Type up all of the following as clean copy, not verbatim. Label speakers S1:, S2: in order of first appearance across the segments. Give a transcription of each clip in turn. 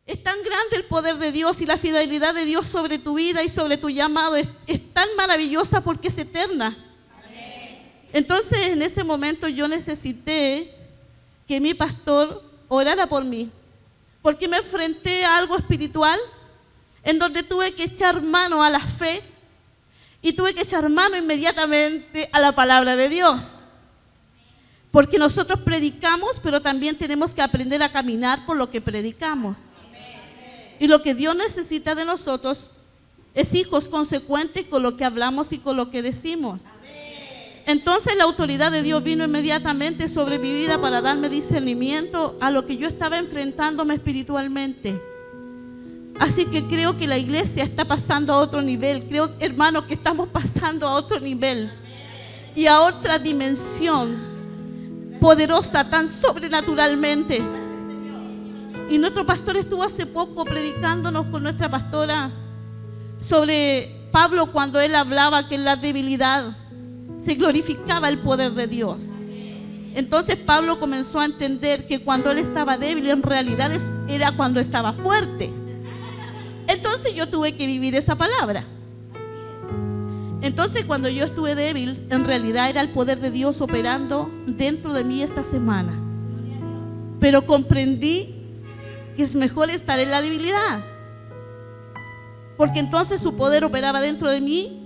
S1: Es tan grande el poder de Dios y la fidelidad de Dios sobre tu vida y sobre tu llamado. Es tan maravillosa porque es eterna. Entonces, en ese momento yo necesité que mi pastor orara por mí, porque me enfrenté a algo espiritual en donde tuve que echar mano a la fe y tuve que echar mano inmediatamente a la palabra de Dios. Porque nosotros predicamos, pero también tenemos que aprender a caminar por lo que predicamos. Y lo que Dios necesita de nosotros es hijos consecuentes con lo que hablamos y con lo que decimos. Entonces la autoridad de Dios vino inmediatamente sobre mi vida para darme discernimiento a lo que yo estaba enfrentándome espiritualmente. Así que creo que la iglesia está pasando a otro nivel. Creo, hermanos, que estamos pasando a otro nivel y a otra dimensión poderosa, tan sobrenaturalmente. Y nuestro pastor estuvo hace poco predicándonos con nuestra pastora sobre Pablo, cuando él hablaba que en la debilidad se glorificaba el poder de Dios. Entonces Pablo comenzó a entender que cuando él estaba débil, en realidad era cuando estaba fuerte. Entonces yo tuve que vivir esa palabra. Entonces cuando yo estuve débil, en realidad era el poder de Dios operando dentro de mí esta semana. Pero comprendí que es mejor estar en la debilidad, porque entonces su poder operaba dentro de mí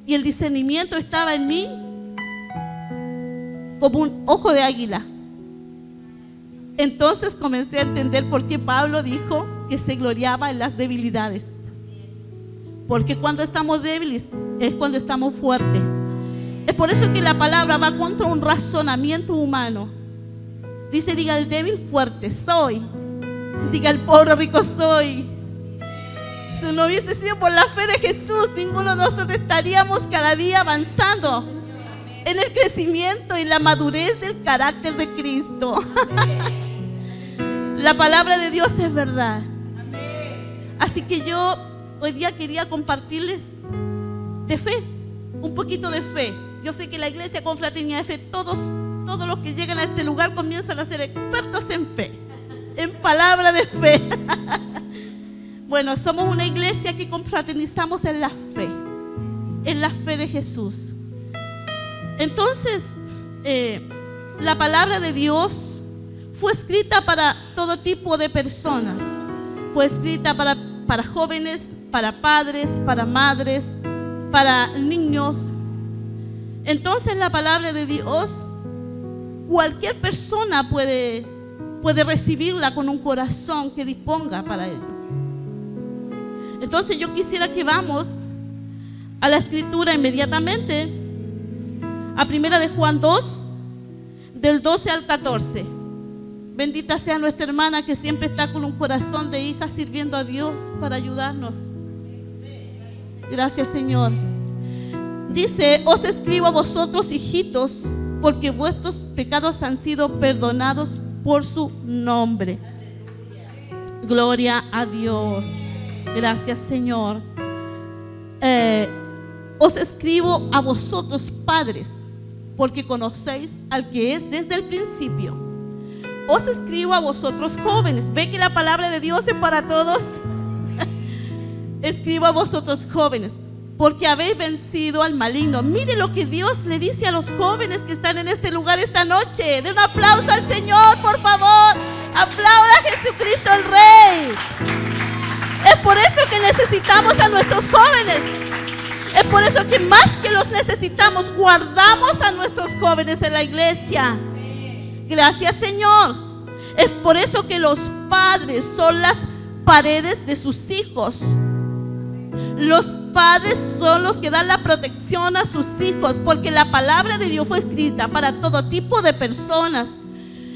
S1: y el discernimiento estaba en mí como un ojo de águila. Entonces comencé a entender por qué Pablo dijo que se gloriaba en las debilidades. Porque cuando estamos débiles es cuando estamos fuertes. Es por eso que la palabra va contra un razonamiento humano. Dice: diga el débil, fuerte soy. Diga el pobre, rico soy. Si no hubiese sido por la fe de Jesús, ninguno de nosotros estaríamos cada día avanzando en el crecimiento y la madurez del carácter de Cristo. La palabra de Dios es verdad. Así que yo hoy día quería compartirles de fe, un poquito de fe. Yo sé que la iglesia Confraternidad de Fe, todos los que llegan a este lugar comienzan a ser expertos en fe, en palabra de fe. Bueno, somos una iglesia que confraternizamos en la fe de Jesús. Entonces, la palabra de Dios fue escrita para todo tipo de personas. Fue escrita para jóvenes, para padres, para madres, para niños. Entonces la palabra de Dios, cualquier persona puede recibirla con un corazón que disponga para ello. Entonces yo quisiera que vamos a la escritura inmediatamente, a primera de Juan 2, del 12 al 14. Bendita sea nuestra hermana que siempre está con un corazón de hija sirviendo a Dios para ayudarnos. Gracias, Señor. Dice: os escribo a vosotros, hijitos, porque vuestros pecados han sido perdonados por su nombre. Gloria a Dios. Gracias, Señor. Os escribo a vosotros, padres, porque conocéis al que es desde el principio. Os escribo a vosotros, jóvenes. ¿Ve que la palabra de Dios es para todos? Escribo a vosotros, jóvenes, porque habéis vencido al maligno. Mire lo que Dios le dice a los jóvenes que están en este lugar esta noche. Den un aplauso al Señor, por favor. Aplauda a Jesucristo el Rey. Es por eso que necesitamos a nuestros jóvenes. Es por eso que más que los necesitamos, guardamos a nuestros jóvenes en la iglesia. Gracias, Señor. Es por eso que los padres son las paredes de sus hijos. Los padres son los que dan la protección a sus hijos, porque la palabra de Dios fue escrita para todo tipo de personas.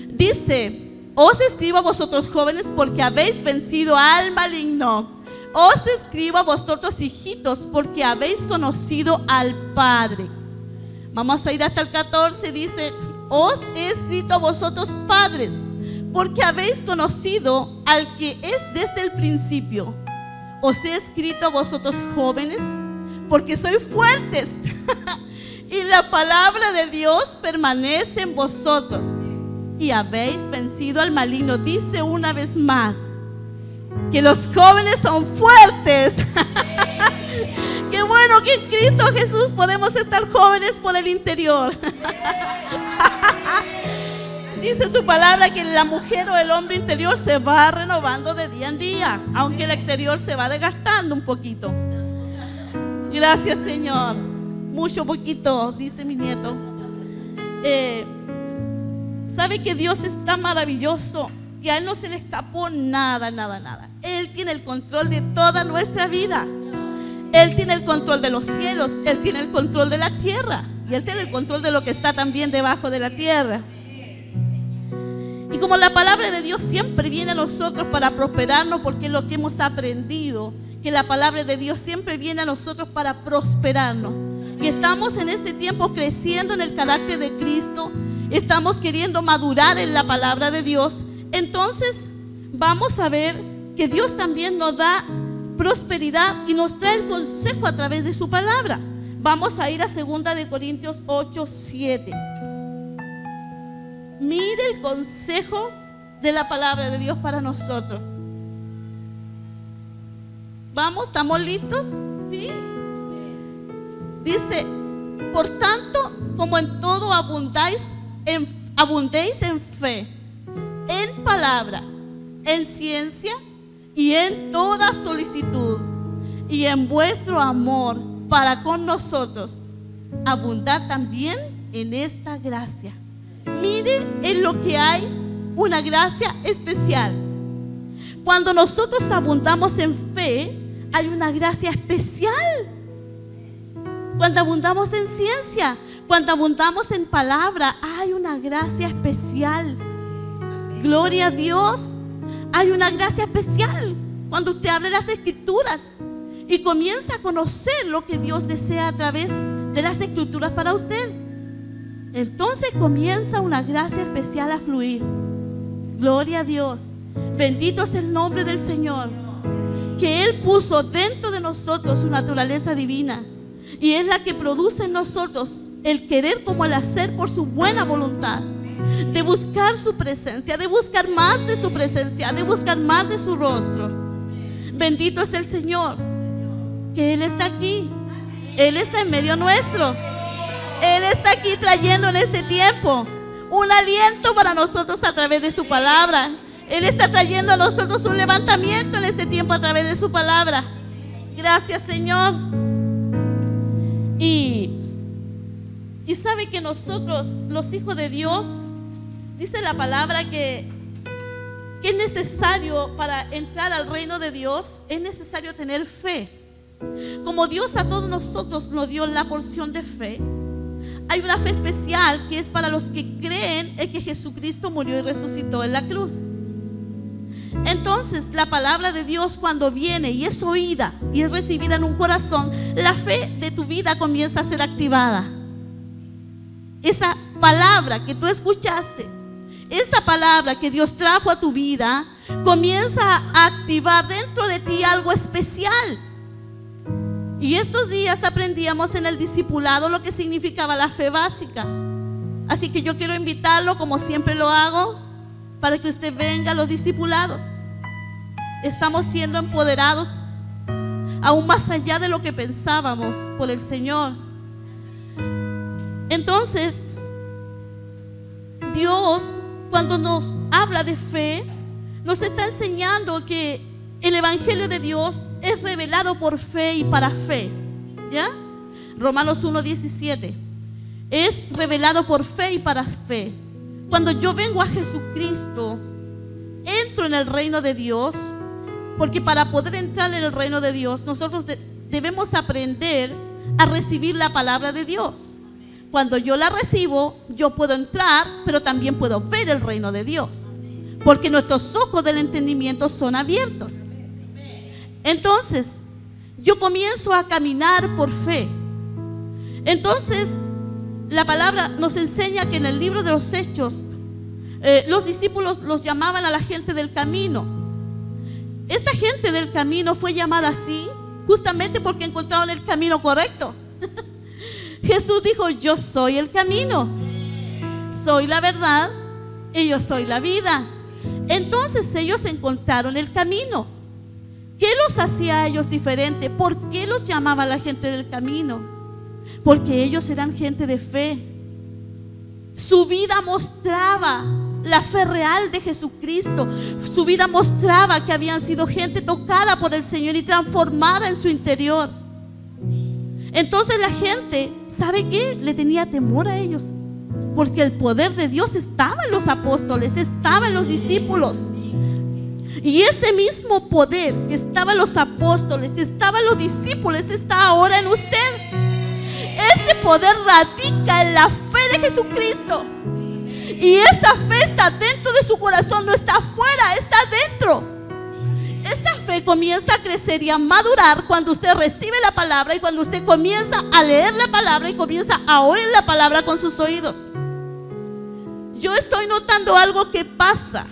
S1: Dice: os escribo a vosotros, jóvenes, porque habéis vencido al maligno. Os escribo a vosotros, hijitos, porque habéis conocido al Padre. Vamos a ir hasta el 14. Dice: os he escrito a vosotros, padres, porque habéis conocido al que es desde el principio. Os he escrito a vosotros, jóvenes, porque sois fuertes y la palabra de Dios permanece en vosotros y habéis vencido al maligno. Dice una vez más: que los jóvenes son fuertes. Qué bueno que en Cristo Jesús podemos estar jóvenes por el interior. Dice su palabra que la mujer o el hombre interior se va renovando de día en día, aunque el exterior se va desgastando un poquito. Gracias, Señor. Mucho poquito, dice mi nieto. ¿Sabe que Dios es tan maravilloso que a Él no se le escapó nada, nada, nada? Él tiene el control de toda nuestra vida. Él tiene el control de los cielos, Él tiene el control de la tierra y Él tiene el control de lo que está también debajo de la tierra. Y como la palabra de Dios siempre viene a nosotros para prosperarnos, porque es lo que hemos aprendido, que la palabra de Dios siempre viene a nosotros para prosperarnos. Y estamos en este tiempo creciendo en el carácter de Cristo, estamos queriendo madurar en la palabra de Dios. Entonces vamos a ver que Dios también nos da prosperidad y nos trae el consejo a través de su palabra. Vamos a ir a 2 de Corintios 8:7. Mire el consejo de la palabra de Dios para nosotros. Vamos, ¿estamos listos? ¿Sí? Dice: por tanto, como en todo abundéis en fe, en palabra, en ciencia y en toda solicitud, y en vuestro amor para con nosotros, abundad también en esta gracia. Mire en lo que hay una gracia especial. Cuando nosotros abundamos en fe, hay una gracia especial. Cuando abundamos en ciencia, cuando abundamos en palabra, hay una gracia especial. Gloria a Dios. Hay una gracia especial cuando usted abre las Escrituras y comienza a conocer lo que Dios desea a través de las Escrituras para usted. Entonces comienza una gracia especial a fluir. Gloria a Dios. Bendito es el nombre del Señor, que Él puso dentro de nosotros su naturaleza divina, y es la que produce en nosotros el querer como el hacer por su buena voluntad, de buscar su presencia, de buscar más de su presencia, de buscar más de su rostro. Bendito es el Señor, que Él está aquí. Él está en medio nuestro. Él está aquí trayendo en este tiempo un aliento para nosotros a través de su palabra. Él está trayendo a nosotros un levantamiento en este tiempo a través de su palabra. Gracias, Señor. Y sabe que nosotros, los hijos de Dios, dice la palabra que es necesario para entrar al reino de Dios, es necesario tener fe. Como Dios a todos nosotros nos dio la porción de fe, hay una fe especial que es para los que creen en que Jesucristo murió y resucitó en la cruz. Entonces la palabra de Dios, cuando viene y es oída y es recibida en un corazón, la fe de tu vida comienza a ser activada. Esa palabra que tú escuchaste, esa palabra que Dios trajo a tu vida, comienza a activar dentro de ti algo especial. Y estos días aprendíamos en el discipulado lo que significaba la fe básica. Así que yo quiero invitarlo, como siempre lo hago, para que usted venga a los discipulados. Estamos siendo empoderados aún más allá de lo que pensábamos por el Señor. Entonces, Dios, cuando nos habla de fe, nos está enseñando que el Evangelio de Dios es revelado por fe y para fe. ¿Ya? Romanos 1:17. Es revelado por fe y para fe. Cuando yo vengo a Jesucristo, entro en el reino de Dios, porque para poder entrar en el reino de Dios, nosotros debemos aprender a recibir la palabra de Dios. Cuando yo la recibo, yo puedo entrar, pero también puedo ver el reino de Dios, porque nuestros ojos del entendimiento son abiertos. Entonces, yo comienzo a caminar por fe. Entonces, la palabra nos enseña que en el libro de los Hechos, los discípulos los llamaban a la gente del camino. Esta gente del camino fue llamada así justamente porque encontraron el camino correcto. Jesús dijo: yo soy el camino, soy la verdad y yo soy la vida. Entonces ellos encontraron el camino. ¿Qué los hacía a ellos diferente? ¿Por qué los llamaba la gente del camino? Porque ellos eran gente de fe. Su vida mostraba la fe real de Jesucristo. Su vida mostraba que habían sido gente tocada por el Señor y transformada en su interior. Entonces la gente, ¿sabe qué? Le tenía temor a ellos, porque el poder de Dios estaba en los apóstoles, estaba en los discípulos. Y ese mismo poder que estaba en los apóstoles, que estaba en los discípulos, está ahora en usted. Ese poder radica en la fe de Jesucristo. Y esa fe está dentro de su corazón, no está afuera, está dentro. Esa fe comienza a crecer y a madurar cuando usted recibe la palabra y cuando usted comienza a leer la palabra y comienza a oír la palabra con sus oídos. Yo estoy notando algo que pasa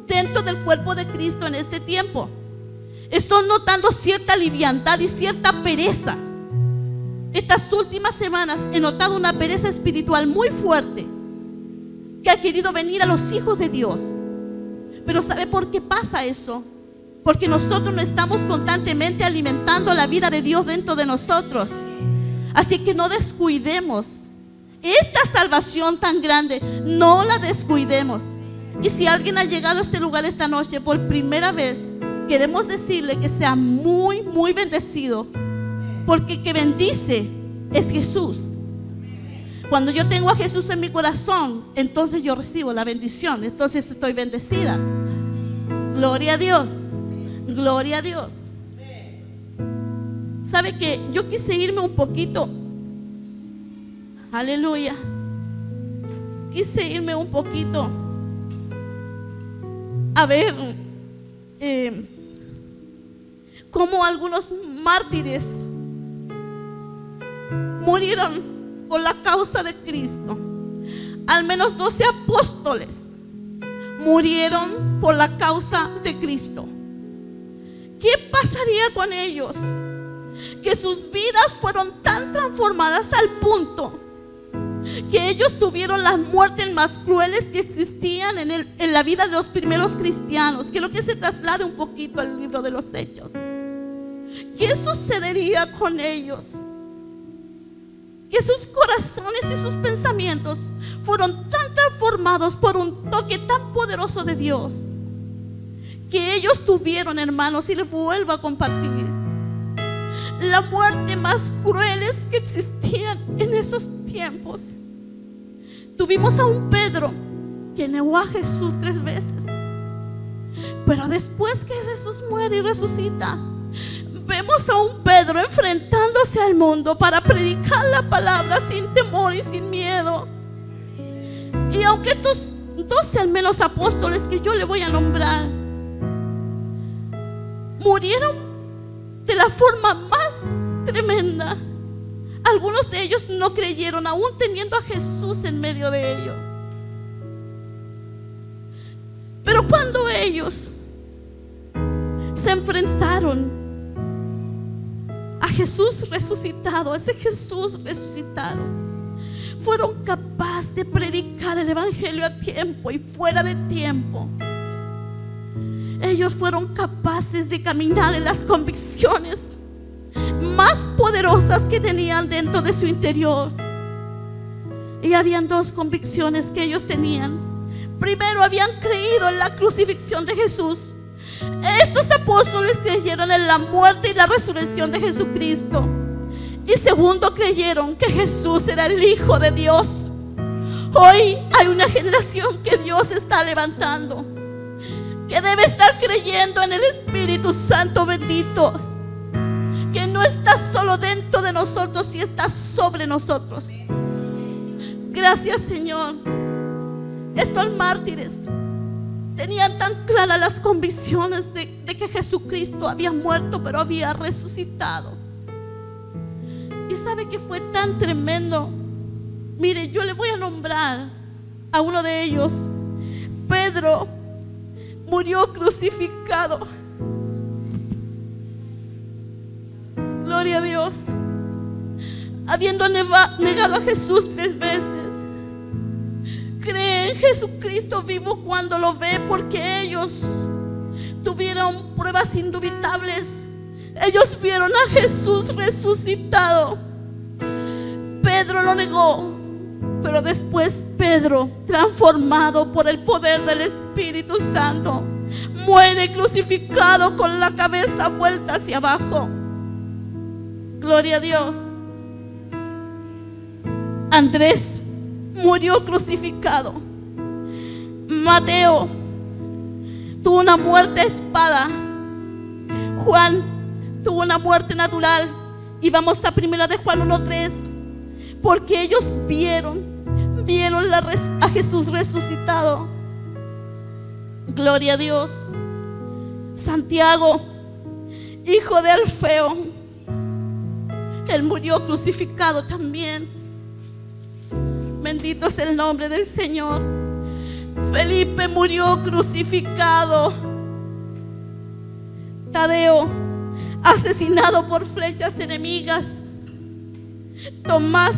S1: dentro del cuerpo de Cristo en este tiempo. Estoy notando cierta liviandad y cierta pereza. Estas últimas semanas he notado una pereza espiritual muy fuerte que ha querido venir a los hijos de Dios. Pero ¿sabe por qué pasa eso? Porque nosotros no estamos constantemente alimentando la vida de Dios dentro de nosotros. Así que no descuidemos esta salvación tan grande, no la descuidemos. Y si alguien ha llegado a este lugar esta noche por primera vez, queremos decirle que sea muy, muy bendecido, porque que bendice es Jesús. Cuando yo tengo a Jesús en mi corazón, entonces yo recibo la bendición, entonces estoy bendecida. Gloria a Dios, gloria a Dios. ¿Sabe que yo quise irme un poquito? Aleluya. Quise irme un poquito a ver cómo algunos mártires murieron por la causa de Cristo. Al menos 12 apóstoles murieron por la causa de Cristo. ¿Qué pasaría con ellos? Que sus vidas fueron tan transformadas al punto que ellos tuvieron las muertes más crueles que existían en la vida de los primeros cristianos. Quiero que se traslade un poquito al libro de los Hechos. ¿Qué sucedería con ellos? Que sus corazones y sus pensamientos fueron tan transformados por un toque tan poderoso de Dios, que ellos tuvieron, hermanos, y les vuelvo a compartir, la muerte más crueles que existían en esos tiempos. Tuvimos a un Pedro que negó a Jesús 3 veces, pero después que Jesús muere y resucita, vemos a un Pedro enfrentándose al mundo para predicar la palabra sin temor y sin miedo. Y aunque estos 12 al menos apóstoles que yo le voy a nombrar murieron de la forma más tremenda, algunos de ellos no creyeron, aún teniendo a Jesús en medio de ellos. Pero cuando ellos se enfrentaron a Jesús resucitado, ese Jesús resucitado, fueron capaces de predicar el evangelio a tiempo y fuera de tiempo. Ellos fueron capaces de caminar en las convicciones más poderosas que tenían dentro de su interior. Y habían 2 convicciones que ellos tenían. Primero, habían creído en la crucifixión de Jesús. Estos apóstoles creyeron en la muerte y la resurrección de Jesucristo. Y segundo, creyeron que Jesús era el Hijo de Dios. Hoy hay una generación que Dios está levantando, que debe estar creyendo en el Espíritu Santo bendito, que no está solo dentro de nosotros, sino está sobre nosotros. Gracias, Señor. Estos mártires tenían tan claras las convicciones de que Jesucristo había muerto, pero había resucitado. Y sabe que fue tan tremendo. Mire, yo le voy a nombrar a uno de ellos. Pedro murió crucificado. Gloria a Dios. Habiendo negado a Jesús 3 veces, cree en Jesucristo vivo cuando lo ve, porque ellos tuvieron pruebas indubitables. Ellos vieron a Jesús resucitado. Pedro lo negó, pero después Pedro, transformado por el poder del Espíritu Santo, muere crucificado con la cabeza vuelta hacia abajo. Gloria a Dios. Andrés murió crucificado. Mateo tuvo una muerte a espada. Juan tuvo una muerte natural. Y vamos a 1 de Juan 1:3. Porque ellos vieron a Jesús resucitado. Gloria a Dios. Santiago, hijo de Alfeo, él murió crucificado también. Bendito es el nombre del Señor. Felipe murió crucificado. Tadeo, asesinado por flechas enemigas. Tomás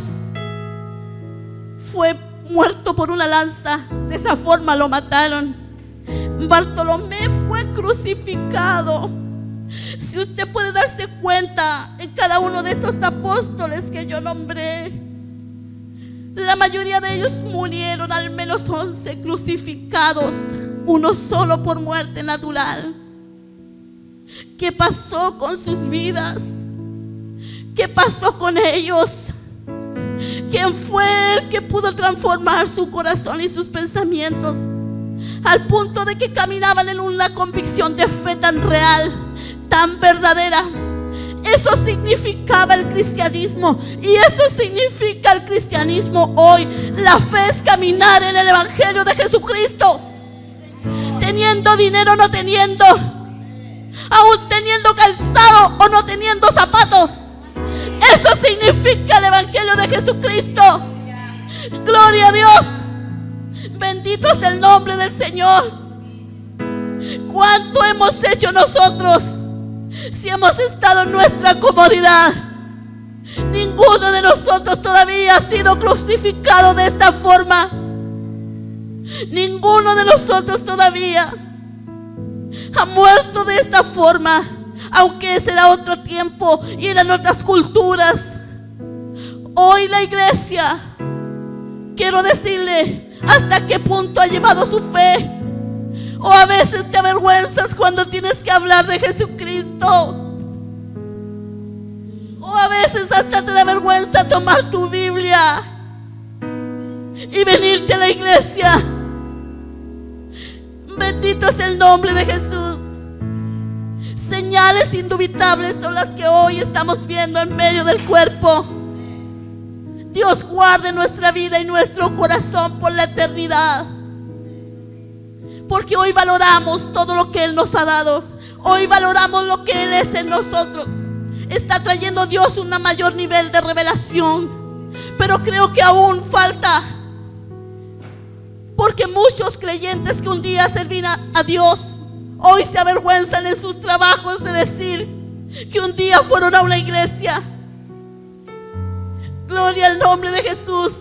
S1: fue muerto por una lanza. De esa forma lo mataron. Bartolomé fue crucificado. Si usted puede darse cuenta, en cada uno de estos apóstoles que yo nombré, la mayoría de ellos murieron, al menos 11 crucificados, uno solo por muerte natural. ¿Qué pasó con sus vidas? ¿Qué pasó con ellos? ¿Quién fue el que pudo transformar su corazón y sus pensamientos al punto de que caminaban en una convicción de fe tan real, tan verdadera? Eso significaba el cristianismo, y eso significa el cristianismo hoy. La fe es caminar en el Evangelio de Jesucristo, teniendo dinero o no teniendo, aún teniendo calzado o no teniendo zapatos. Eso significa el Evangelio de Jesucristo. Gloria a Dios. Bendito es el nombre del Señor. ¿Cuánto hemos hecho nosotros si hemos estado en nuestra comodidad? Ninguno de nosotros todavía ha sido crucificado de esta forma. Ninguno de nosotros todavía ha muerto de esta forma, aunque ese era otro tiempo y eran otras culturas. Hoy la iglesia, quiero decirle hasta qué punto ha llevado su fe. O a veces te avergüenzas cuando tienes que hablar de Jesucristo. O a veces hasta te da vergüenza tomar tu Biblia y venirte a la iglesia. Bendito es el nombre de Jesús. Señales indubitables son las que hoy estamos viendo en medio del cuerpo. Dios guarde nuestra vida y nuestro corazón por la eternidad, porque hoy valoramos todo lo que Él nos ha dado. Hoy valoramos lo que Él es en nosotros. Está trayendo Dios un mayor nivel de revelación, pero creo que aún falta, porque muchos creyentes que un día servían a Dios hoy se avergüenzan en sus trabajos de decir que un día fueron a una iglesia. Gloria al nombre de Jesús.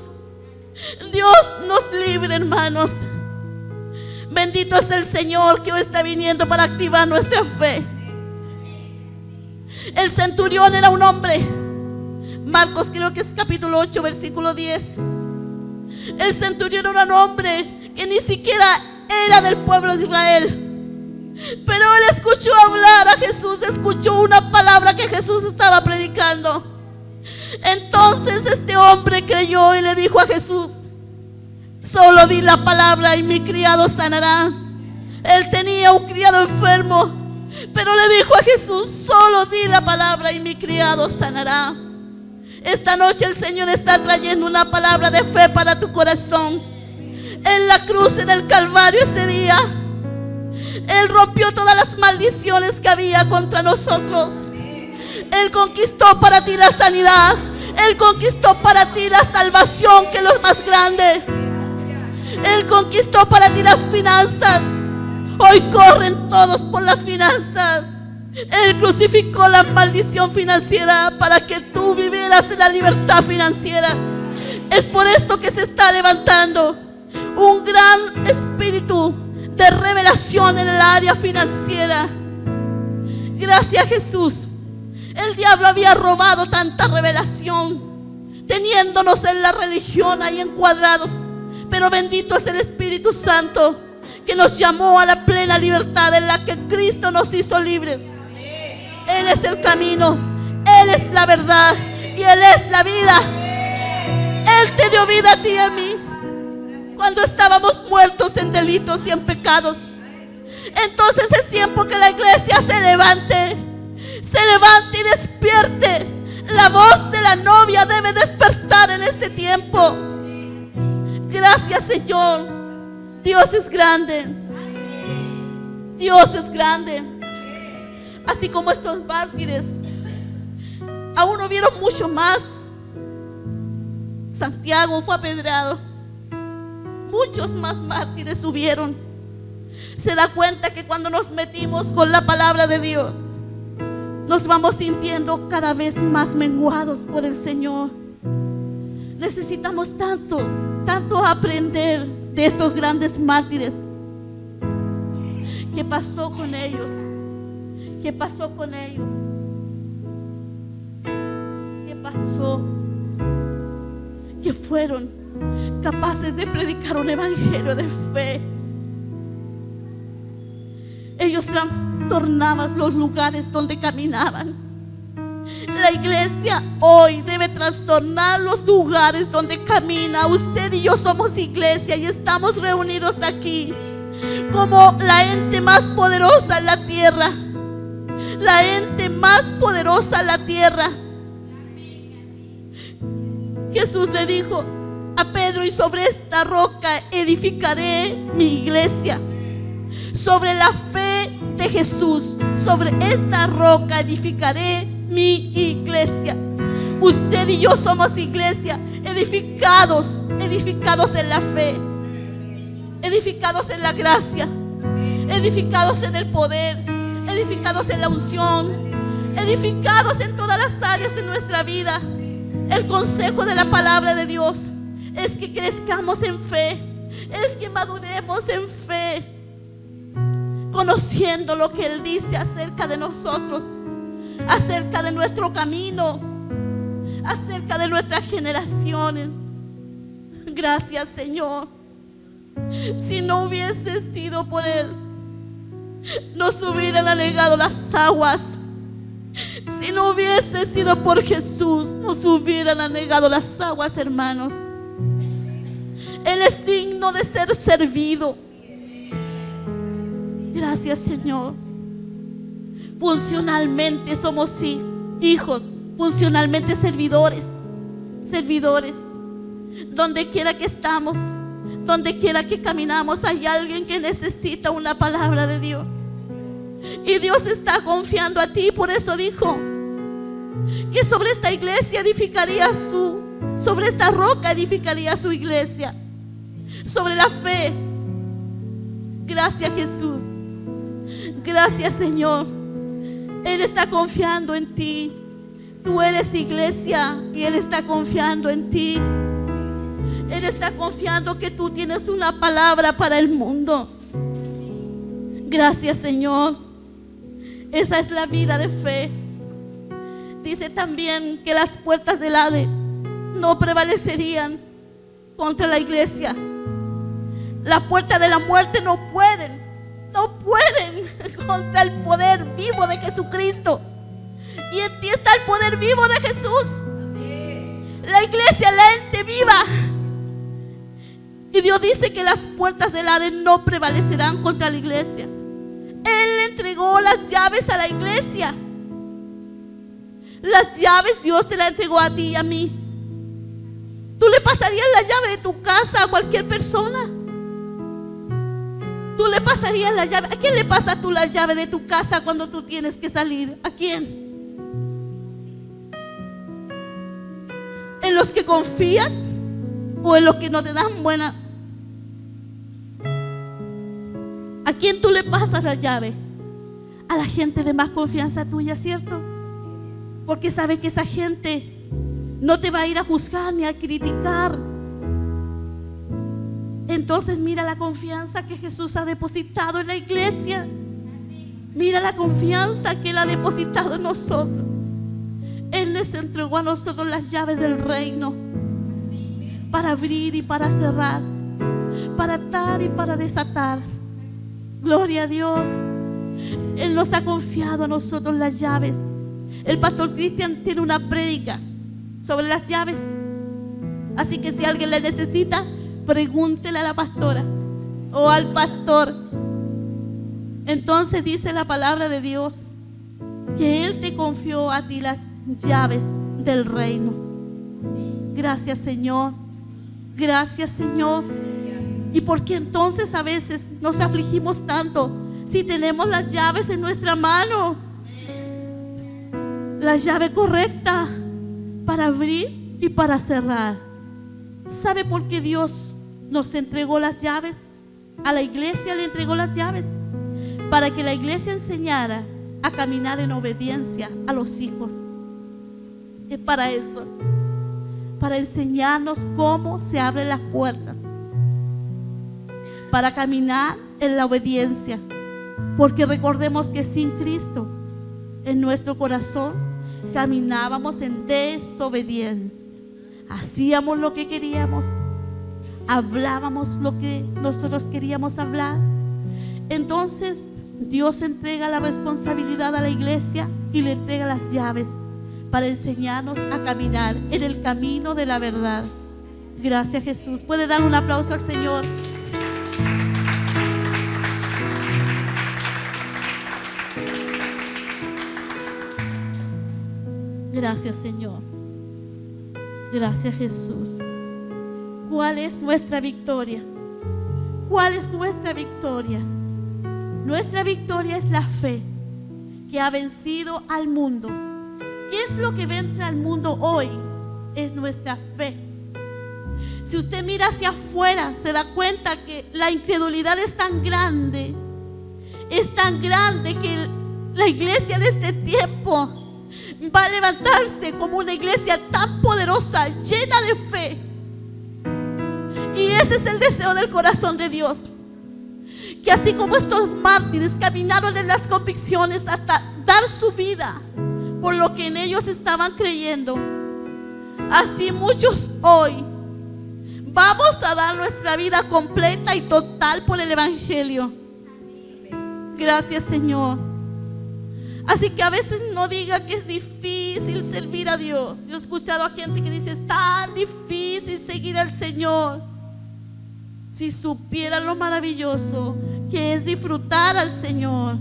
S1: Dios nos libre, hermanos. Bendito es el Señor que hoy está viniendo para activar nuestra fe. El centurión era un hombre. Marcos, creo que es capítulo 8, versículo 10. El centurión era un hombre que ni siquiera era del pueblo de Israel, pero él escuchó hablar a Jesús, escuchó una palabra que Jesús estaba predicando. Entonces este hombre creyó y le dijo a Jesús: solo di la palabra y mi criado sanará. Él tenía un criado enfermo, pero le dijo a Jesús: solo di la palabra y mi criado sanará. Esta noche el Señor está trayendo una palabra de fe para tu corazón. En la cruz, en el Calvario, ese día Él rompió todas las maldiciones que había contra nosotros. Él conquistó para ti la sanidad. Él conquistó para ti la salvación, que es lo más grande. Él conquistó para ti las finanzas. Hoy corren todos por las finanzas. Él crucificó la maldición financiera para que tú vivieras en la libertad financiera. Es por esto que se está levantando un gran espíritu de revelación revelación en el área financiera. Gracias, Jesús. El diablo había robado tanta revelación, teniéndonos en la religión ahí encuadrados. Pero bendito es el Espíritu Santo, que nos llamó a la plena libertad en la que Cristo nos hizo libres. Él es el camino, Él es la verdad y Él es la vida. Él te dio vida a ti y a mí cuando estábamos muertos en delitos y en pecados. Entonces es tiempo que la iglesia se levante y despierte. La voz de la novia debe despertar en este tiempo. Gracias, Señor. Dios es grande. Dios es grande. Así como estos mártires, aún hubieron mucho más. Santiago fue apedreado. Muchos más mártires hubieron. Se da cuenta que cuando nos metimos con la palabra de Dios, nos vamos sintiendo cada vez más menguados por el Señor. Necesitamos tanto aprender de estos grandes mártires. ¿Qué pasó con ellos? ¿Qué pasó con ellos? ¿Qué pasó? Que fueron capaces de predicar un evangelio de fe. Ellos trastornaban los lugares donde caminaban. La iglesia hoy debe trastornar los lugares donde camina. Usted y yo somos iglesia y estamos reunidos aquí como la ente más poderosa en la tierra. La ente más poderosa en la tierra. Jesús le dijo a Pedro: y sobre esta roca edificaré mi iglesia. Sobre la fe de Jesús, sobre esta roca edificaré mi iglesia. Usted y yo somos iglesia, edificados en la fe, edificados en la gracia, edificados en el poder, edificados en la unción, edificados en todas las áreas de nuestra vida. El consejo de la palabra de Dios es que crezcamos en fe, es que maduremos en fe, conociendo lo que Él dice acerca de nosotros, acerca de nuestro camino, acerca de nuestras generaciones. Gracias, Señor. Si no hubiese sido por Él, nos hubieran anegado las aguas. Si no hubiese sido por Jesús, nos hubieran anegado las aguas, hermanos. Él es digno de ser servido. Gracias, Señor. Funcionalmente somos hijos, funcionalmente servidores. Donde quiera que estamos, donde quiera que caminamos, hay alguien que necesita una palabra de Dios. Y Dios está confiando a ti. Por eso dijo que sobre esta iglesia edificaría sobre esta roca edificaría su iglesia. Sobre la fe. Gracias, Jesús. Gracias, Señor. Él está confiando en ti. Tú eres iglesia y Él está confiando en ti. Él está confiando que tú tienes una palabra para el mundo. Gracias, Señor. Esa es la vida de fe. Dice también que las puertas del Hades no prevalecerían contra la iglesia. Las puertas de la muerte no pueden contra el poder vivo de Jesucristo. Y en ti está el poder vivo de Jesús. La iglesia, la ente viva. Y Dios dice que las puertas del Hades no prevalecerán contra la iglesia. Él le entregó las llaves a la iglesia. Las llaves Dios te las entregó a ti y a mí. ¿Tú le pasarías la llave de tu casa a cualquier persona? ¿Tú le pasarías la llave? ¿A quién le pasas tú la llave de tu casa cuando tú tienes que salir? ¿A quién? ¿En los que confías o en los que no te dan buena? ¿A quién tú le pasas la llave? A la gente de más confianza tuya, ¿cierto? Porque sabe que esa gente no te va a ir a juzgar ni a criticar. Entonces mira la confianza que Jesús ha depositado en la iglesia. Mira la confianza que Él ha depositado en nosotros. Él les entregó a nosotros las llaves del reino para abrir y para cerrar, para atar y para desatar. Gloria a Dios. Él nos ha confiado a nosotros las llaves. El pastor Cristian tiene una prédica sobre las llaves. Así que si alguien la necesita, pregúntele a la pastora o al pastor. Entonces dice la palabra de Dios que Él te confió a ti las llaves del reino. Gracias, Señor. Gracias, Señor. ¿Y por qué entonces a veces nos afligimos tanto si tenemos las llaves en nuestra mano? La llave correcta para abrir y para cerrar. ¿Sabe por qué Dios nos entregó las llaves? A la iglesia le entregó las llaves para que la iglesia enseñara a caminar en obediencia a los hijos. Es para eso, para enseñarnos cómo se abren las puertas, para caminar en la obediencia. Porque recordemos que sin Cristo en nuestro corazón caminábamos en desobediencia. Hacíamos lo que queríamos, hablábamos lo que nosotros queríamos hablar. Entonces Dios entrega la responsabilidad a la iglesia y le entrega las llaves para enseñarnos a caminar en el camino de la verdad. Gracias, Jesús. ¿Puede dar un aplauso al Señor? Gracias, Señor. Gracias, Jesús. ¿Cuál es nuestra victoria? ¿Cuál es nuestra victoria? Nuestra victoria es la fe que ha vencido al mundo. ¿Qué es lo que vence al mundo hoy? Es nuestra fe. Si usted mira hacia afuera, se da cuenta que la incredulidad es tan grande que la iglesia de este tiempo va a levantarse como una iglesia tan poderosa, llena de fe. Y ese es el deseo del corazón de Dios. Que así como estos mártires caminaron en las convicciones hasta dar su vida por lo que en ellos estaban creyendo, así muchos hoy vamos a dar nuestra vida completa y total por el Evangelio. Gracias, Señor. Así que a veces no diga que es difícil servir a Dios. Yo he escuchado a gente que dice: es tan difícil seguir al Señor. Si supieran lo maravilloso que es disfrutar al Señor,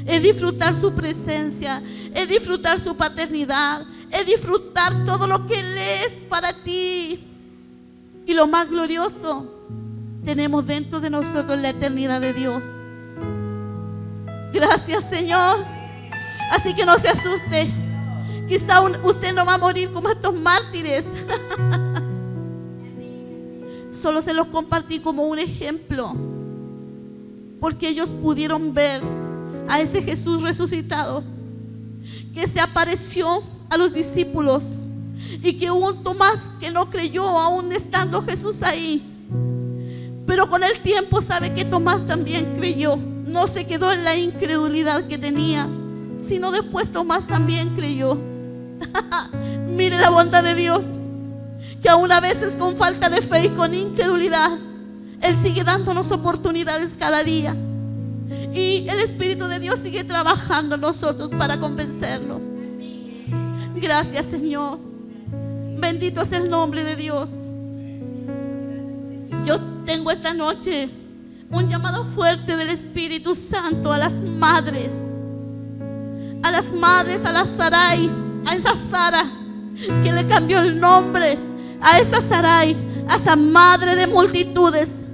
S1: es disfrutar su presencia, es disfrutar su paternidad, es disfrutar todo lo que Él es para ti. Y lo más glorioso, tenemos dentro de nosotros la eternidad de Dios. Gracias, Señor. Así que no se asuste. Quizá usted no va a morir como estos mártires. Solo se los compartí como un ejemplo, porque ellos pudieron ver a ese Jesús resucitado que se apareció a los discípulos, y que hubo un Tomás que no creyó aún estando Jesús ahí. Pero con el tiempo, sabe que Tomás también creyó. No se quedó en la incredulidad que tenía, sino después Tomás también creyó. Mire la bondad de Dios, que aún a veces con falta de fe y con incredulidad, Él sigue dándonos oportunidades cada día. Y el Espíritu de Dios sigue trabajando en nosotros para convencernos. Gracias, Señor. Bendito es el nombre de Dios. Yo tengo esta noche un llamado fuerte del Espíritu Santo a las madres. A las madres, a la Sarai, a esa Sara que le cambió el nombre, a esa Sarai, a esa madre de multitudes.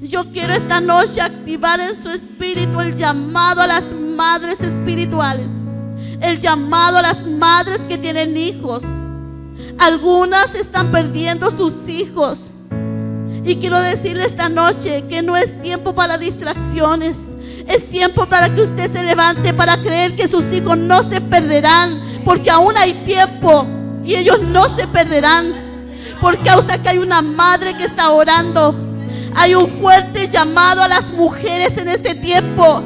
S1: Yo quiero esta noche activar en su espíritu el llamado a las madres espirituales, el llamado a las madres que tienen hijos. Algunas están perdiendo sus hijos, y quiero decirle esta noche que no es tiempo para distracciones. Es tiempo para que usted se levante para creer que sus hijos no se perderán, porque aún hay tiempo y ellos no se perderán, por causa que hay una madre que está orando. Hay un fuerte llamado a las mujeres en este tiempo.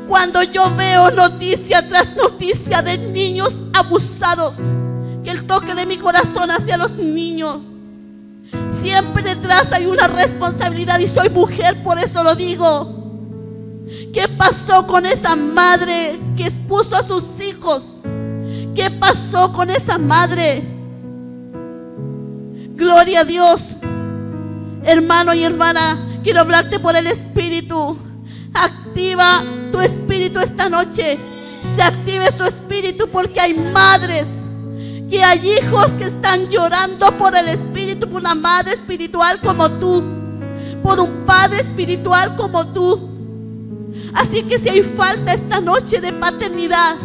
S1: Cuando yo veo noticia tras noticia de niños abusados, que el toque de mi corazón hacia los niños, siempre detrás hay una responsabilidad, y soy mujer, por eso lo digo. ¿Qué pasó con esa madre que expuso a sus hijos? ¿Qué pasó con esa madre? Gloria a Dios. Hermano y hermana, quiero hablarte por el Espíritu. Activa tu espíritu esta noche. Se active tu espíritu, porque hay madres, que hay hijos que están llorando por el Espíritu, por una madre espiritual como tú, por un padre espiritual como tú. Así que si hay falta esta noche de paternidad,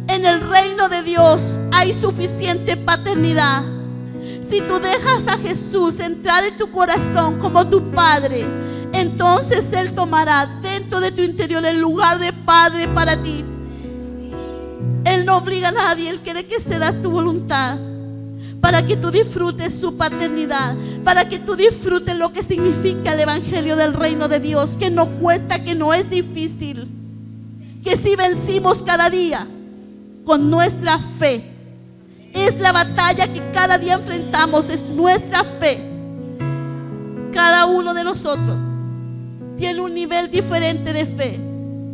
S1: en el reino de Dios hay suficiente paternidad. Si tú dejas a Jesús entrar en tu corazón como tu Padre, entonces Él tomará dentro de tu interior el lugar de Padre para ti. Él no obliga a nadie, Él quiere que cedas tu voluntad para que tú disfrutes su paternidad, para que tú disfrutes lo que significa el evangelio del reino de Dios, que no cuesta, que no es difícil, que si vencimos cada día con nuestra fe. Es la batalla que cada día enfrentamos, es nuestra fe. Cada uno de nosotros tiene un nivel diferente de fe,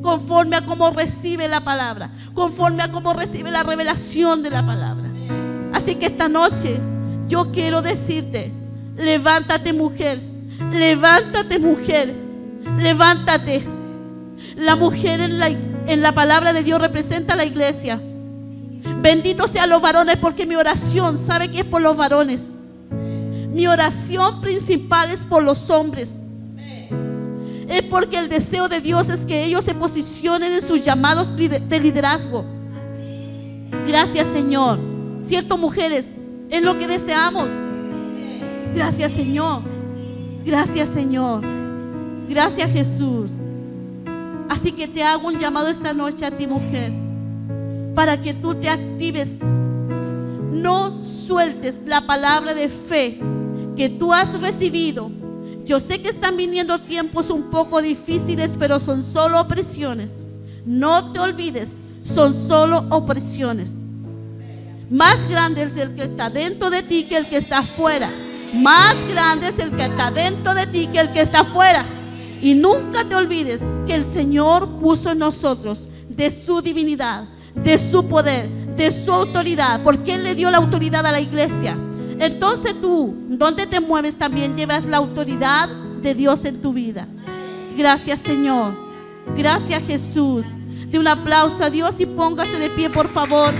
S1: conforme a cómo recibe la palabra, conforme a cómo recibe la revelación de la palabra. Así que esta noche yo quiero decirte: levántate, mujer, levántate, mujer, levántate. La mujer en la palabra de Dios representa a la iglesia. Benditos sean los varones, porque mi oración, ¿sabe qué es por los varones? Mi oración principal es por los hombres. Es porque el deseo de Dios es que ellos se posicionen en sus llamados de liderazgo. Gracias, Señor. ¿Cierto, mujeres? Es lo que deseamos. Gracias, Señor. Gracias, Señor. Gracias, Jesús. Así que te hago un llamado esta noche a ti, mujer, para que tú te actives. No sueltes la palabra de fe que tú has recibido. Yo sé que están viniendo tiempos un poco difíciles, pero son solo opresiones. No te olvides, son solo opresiones. Más grande es el que está dentro de ti que el que está afuera. Más grande es el que está dentro de ti que el que está afuera. Y nunca te olvides que el Señor puso en nosotros de su divinidad, de su poder, de su autoridad, porque Él le dio la autoridad a la iglesia. Entonces tú, donde te mueves, también llevas la autoridad de Dios en tu vida. Gracias, Señor. Gracias, Jesús. De un aplauso a Dios y póngase de pie, por favor.